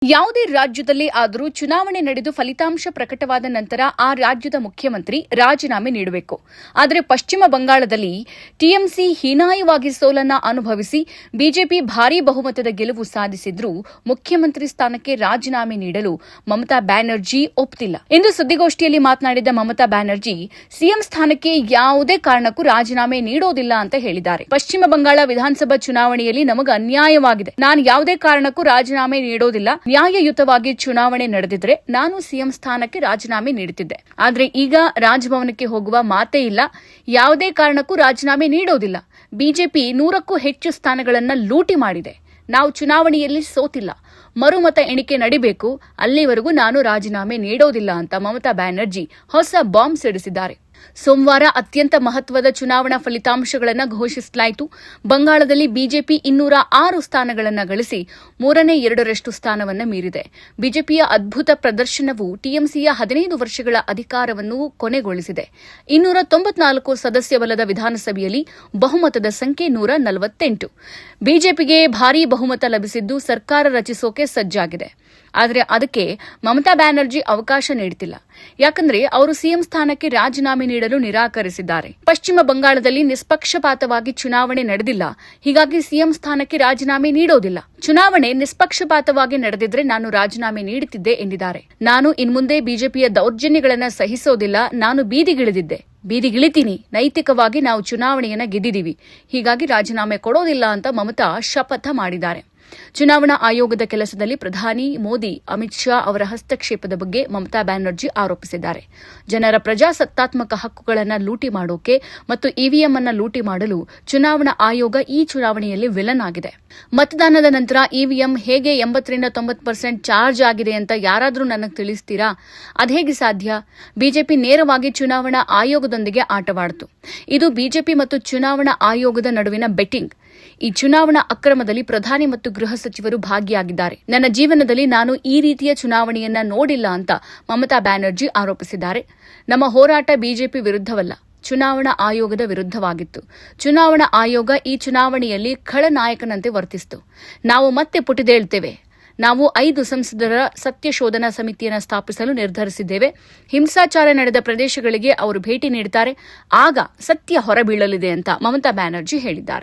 ಯಾವುದೇ ರಾಜ್ಯದಲ್ಲಿ ಆದರೂ ಚುನಾವಣೆ ನಡೆದು ಫಲಿತಾಂಶ ಪ್ರಕಟವಾದ ನಂತರ ಆ ರಾಜ್ಯದ ಮುಖ್ಯಮಂತ್ರಿ ರಾಜೀನಾಮೆ ನೀಡಬೇಕು. ಆದರೆ ಪಶ್ಚಿಮ ಬಂಗಾಳದಲ್ಲಿ ಟಿಎಂಸಿ ಹೀನಾಯವಾಗಿ ಸೋಲನ್ನ ಅನುಭವಿಸಿ ಬಿಜೆಪಿ ಭಾರೀ ಬಹುಮತದ ಗೆಲುವು ಸಾಧಿಸಿದ್ರೂ ಮುಖ್ಯಮಂತ್ರಿ ಸ್ಥಾನಕ್ಕೆ ರಾಜೀನಾಮೆ ನೀಡಲು ಮಮತಾ ಬ್ಯಾನರ್ಜಿ ಒಪ್ಪುತ್ತಿಲ್ಲ. ಇಂದು ಸುದ್ದಿಗೋಷ್ಠಿಯಲ್ಲಿ ಮಾತನಾಡಿದ ಮಮತಾ ಬ್ಯಾನರ್ಜಿ ಸಿಎಂ ಸ್ಥಾನಕ್ಕೆ ಯಾವುದೇ ಕಾರಣಕ್ಕೂ ರಾಜೀನಾಮೆ ನೀಡೋದಿಲ್ಲ ಅಂತ ಹೇಳಿದ್ದಾರೆ. ಪಶ್ಚಿಮ ಬಂಗಾಳ ವಿಧಾನಸಭಾ ಚುನಾವಣೆಯಲ್ಲಿ ನಮಗೆ ಅನ್ಯಾಯವಾಗಿದೆ. ನಾನು ಯಾವುದೇ ಕಾರಣಕ್ಕೂ ರಾಜೀನಾಮೆ ನೀಡೋದಿಲ್ಲ. ನ್ಯಾಯಯುತವಾಗಿ ಚುನಾವಣೆ ನಡೆದಿದ್ರೆ ನಾನು ಸಿಎಂ ಸ್ಥಾನಕ್ಕೆ ರಾಜೀನಾಮೆ ನೀಡುತ್ತಿದ್ದೆ. ಆದರೆ ಈಗ ರಾಜಭವನಕ್ಕೆ ಹೋಗುವ ಮಾತೇ ಇಲ್ಲ. ಯಾವುದೇ ಕಾರಣಕ್ಕೂ ರಾಜೀನಾಮೆ ನೀಡೋದಿಲ್ಲ. ಬಿಜೆಪಿ 100ಕ್ಕೂ ಹೆಚ್ಚು ಸ್ಥಾನಗಳನ್ನು ಲೂಟಿ ಮಾಡಿದೆ. ನಾವು ಚುನಾವಣೆಯಲ್ಲಿ ಸೋತಿಲ್ಲ. ಮರುಮತ ಎಣಿಕೆ ನಡಿಬೇಕು. ಅಲ್ಲಿವರೆಗೂ ನಾನು ರಾಜೀನಾಮೆ ನೀಡೋದಿಲ್ಲ ಅಂತ ಮಮತಾ ಬ್ಯಾನರ್ಜಿ ಹೊಸ ಬಾಂಬ್ ಸಿಡಿಸಿದ್ದಾರೆ. ಸೋಮವಾರ ಅತ್ಯಂತ ಮಹತ್ವದ ಚುನಾವಣಾ ಫಲಿತಾಂಶಗಳನ್ನು ಘೋಷಿಸಲಾಯಿತು. ಬಂಗಾಳದಲ್ಲಿ ಬಿಜೆಪಿ 206 ಸ್ಥಾನಗಳನ್ನು ಗಳಿಸಿ 3/2 ಸ್ಥಾನವನ್ನು ಮೀರಿದೆ. ಬಿಜೆಪಿಯ ಅದ್ಭುತ ಪ್ರದರ್ಶನವು ಟಿಎಂಸಿಯ 15 ವರ್ಷಗಳ ಅಧಿಕಾರವನ್ನು ಕೊನೆಗೊಳಿಸಿದೆ. 294 ಸದಸ್ಯ ಬಲದ ವಿಧಾನಸಭೆಯಲ್ಲಿ ಬಹುಮತದ ಸಂಖ್ಯೆ 148. ಬಿಜೆಪಿಗೆ ಭಾರೀ ಬಹುಮತ ಲಭಿಸಿದ್ದು ಸರ್ಕಾರ ರಚಿಸೋಕೆ ಸಜ್ಜಾಗಿದೆ. ಆದರೆ ಅದಕ್ಕೆ ಮಮತಾ ಬ್ಯಾನರ್ಜಿ ಅವಕಾಶ ನೀಡುತ್ತಿಲ್ಲ. ಯಾಕಂದ್ರೆ ಅವರು ಸಿಎಂ ಸ್ಥಾನಕ್ಕೆ ರಾಜೀನಾಮೆ ನೀಡಲು ನಿರಾಕರಿಸಿದ್ದಾರೆ. ಪಶ್ಚಿಮ ಬಂಗಾಳದಲ್ಲಿ ನಿಷ್ಪಕ್ಷಪಾತವಾಗಿ ಚುನಾವಣೆ ನಡೆದಿಲ್ಲ. ಹೀಗಾಗಿ ಸಿಎಂ ಸ್ಥಾನಕ್ಕೆ ರಾಜೀನಾಮೆ ನೀಡೋದಿಲ್ಲ. ಚುನಾವಣೆ ನಿಷ್ಪಕ್ಷಪಾತವಾಗಿ ನಡೆದಿದ್ರೆ ನಾನು ರಾಜೀನಾಮೆ ನೀಡುತ್ತಿದ್ದೆ ಎಂದಿದ್ದಾರೆ. ನಾನು ಇನ್ಮುಂದೆ ಬಿಜೆಪಿಯ ದೌರ್ಜನ್ಯಗಳನ್ನು ಸಹಿಸೋದಿಲ್ಲ. ನಾನು ಬೀದಿಗಿಳಿತೀನಿ. ನೈತಿಕವಾಗಿ ನಾವು ಚುನಾವಣೆಯನ್ನ ಗೆದ್ದಿದ್ದೀವಿ. ಹೀಗಾಗಿ ರಾಜೀನಾಮೆ ಕೊಡೋದಿಲ್ಲ ಅಂತ ಮಮತಾ ಶಪಥ ಮಾಡಿದ್ದಾರೆ. ಚುನಾವಣಾ ಆಯೋಗದ ಕೆಲಸದಲ್ಲಿ ಪ್ರಧಾನಿ ಮೋದಿ, ಅಮಿತ್ ಶಾ ಅವರ ಹಸ್ತಕ್ಷೇಪದ ಬಗ್ಗೆ ಮಮತಾ ಬ್ಯಾನರ್ಜಿ ಆರೋಪಿಸಿದ್ದಾರೆ. ಜನರ ಪ್ರಜಾಸತ್ತಾತ್ಮಕ ಹಕ್ಕುಗಳನ್ನು ಲೂಟಿ ಮಾಡೋಕೆ ಮತ್ತು ಇವಿಎಂ ಅನ್ನು ಲೂಟಿ ಮಾಡಲು ಚುನಾವಣಾ ಆಯೋಗ ಈ ಚುನಾವಣೆಯಲ್ಲಿ ವಿಲನ್ ಆಗಿದೆ. ಮತದಾನದ ನಂತರ ಇವಿಎಂ ಹೇಗೆ 80-90% ಚಾರ್ಜ್ ಆಗಿದೆ ಅಂತ ಯಾರಾದರೂ ನನಗೆ ತಿಳಿಸ್ತೀರಾ? ಅದೇಗೆ ಸಾಧ್ಯ? ಬಿಜೆಪಿ ನೇರವಾಗಿ ಚುನಾವಣಾ ಆಯೋಗದೊಂದಿಗೆ ಆಟವಾಡಿತು. ಇದು ಬಿಜೆಪಿ ಮತ್ತು ಚುನಾವಣಾ ಆಯೋಗದ ನಡುವಿನ ಬೆಟ್ಟಿಂಗ್. ಈ ಚುನಾವಣಾ ಅಕ್ರಮದಲ್ಲಿ ಪ್ರಧಾನಿ ಮತ್ತು ಗೃಹ ಸಚಿವರು ಭಾಗಿಯಾಗಿದ್ದಾರೆ. ನನ್ನ ಜೀವನದಲ್ಲಿ ನಾನು ಈ ರೀತಿಯ ಚುನಾವಣೆಯನ್ನ ನೋಡಿಲ್ಲ ಅಂತ ಮಮತಾ ಬ್ಯಾನರ್ಜಿ ಆರೋಪಿಸಿದ್ದಾರೆ. ನಮ್ಮ ಹೋರಾಟ ಬಿಜೆಪಿ ವಿರುದ್ಧವಲ್ಲ, ಚುನಾವಣಾ ಆಯೋಗದ ವಿರುದ್ಧವಾಗಿತ್ತು. ಚುನಾವಣಾ ಆಯೋಗ ಈ ಚುನಾವಣೆಯಲ್ಲಿ ಖಳನಾಯಕನಂತೆ ವರ್ತಿಸಿತು. ನಾವು ಮತ್ತೆ ಪುಟಿದೇಳ್ತೇವೆ. ನಾವು 5 ಸಂಸದರ ಸತ್ಯ ಶೋಧನಾ ಸಮಿತಿಯನ್ನು ಸ್ಥಾಪಿಸಲು ನಿರ್ಧರಿಸಿದ್ದೇವೆ. ಹಿಂಸಾಚಾರ ನಡೆದ ಪ್ರದೇಶಗಳಿಗೆ ಅವರು ಭೇಟಿ ನೀಡುತ್ತಾರೆ. ಆಗ ಸತ್ಯ ಹೊರಬೀಳಲಿದೆ ಅಂತ ಮಮತಾ ಬ್ಯಾನರ್ಜಿ ಹೇಳಿದ್ದಾರೆ.